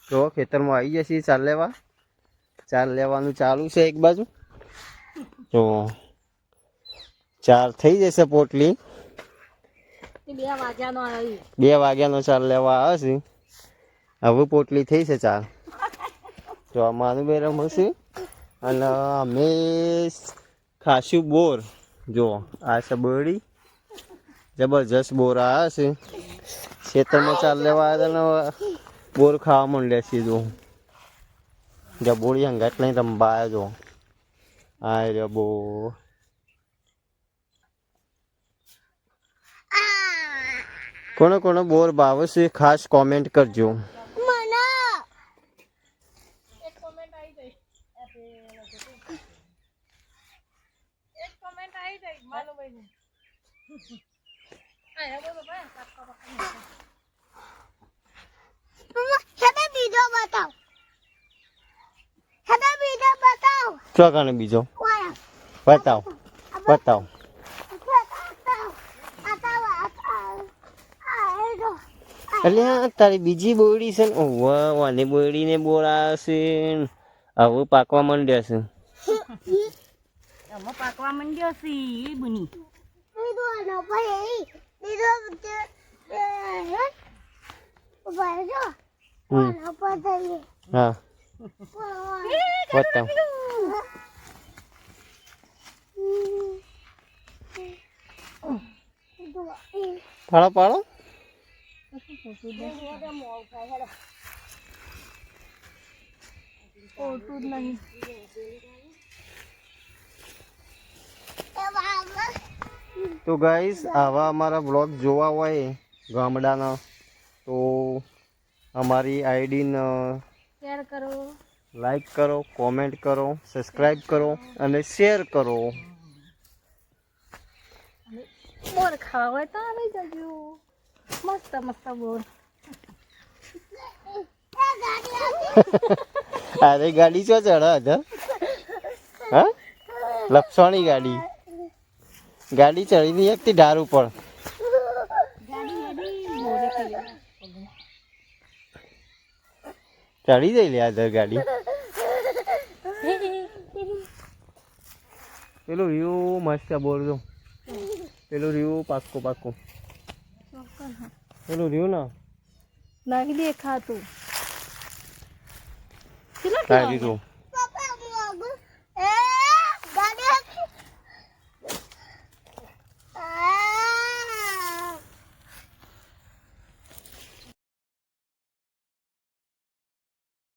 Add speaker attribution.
Speaker 1: તો ખેતરમાં આવી જશે ચાર લેવાનું ચાલુ છે એક બાજુ તો 4 થઈ જશે પોટલી
Speaker 2: 2 વાગ્યાનો આવી
Speaker 1: 2 વાગ્યાનો ચાર લેવા આવે છે હવે પોટલી થઈ છે 4 તો અમારું બે રમશે અને અમે ખાસું બોર જો આ છે બોરડી જબરજસ્ત બોર આવ્યા છે ખેતરમાં ચાર લેવા આવ્યા હતા ને બોર ખાવા માંડ્યા છે જો જ્યાં બોરી હંગાટ લઈને રમવા આવ્યા જો આ રહ્યો બોર કોને કોને બોર ભાવે છે ખાસ કોમેન્ટ કરજો ચોકાને બીજો બતાવ એટલે તારી બીજી બોરડી છે ને વાની બોરડી ને બોર આવશે હવે પાકવા માંડ્યા છે
Speaker 2: પાકવા માંડ્યો છે એ બની
Speaker 1: હા બતાવ પાડો તો ગાઈસ આવા અમારા બ્લોગ જોવા હોય ગામડાના તો અમારી આઈડીને
Speaker 2: શેર કરો
Speaker 1: લાઈક કરો કોમેન્ટ કરો સબસ્ક્રાઈબ કરો અને શેર કરો
Speaker 2: બોર ખાવા હોય તો આવી જજો મસ્ત બોર
Speaker 1: અરે ગાડી ચો ચડે હા લપસણી ગાડી ચડી નહીં એકથી ઢાર ઉપર ચડી જઈ લે આધર ગાડી પેલું વ્યૂ મસ્ત બોલજો પેલું વ્યૂ પાક્કો પેલું વ્યૂ ના
Speaker 2: નહીં દેખાતું
Speaker 1: કાઢી દીધું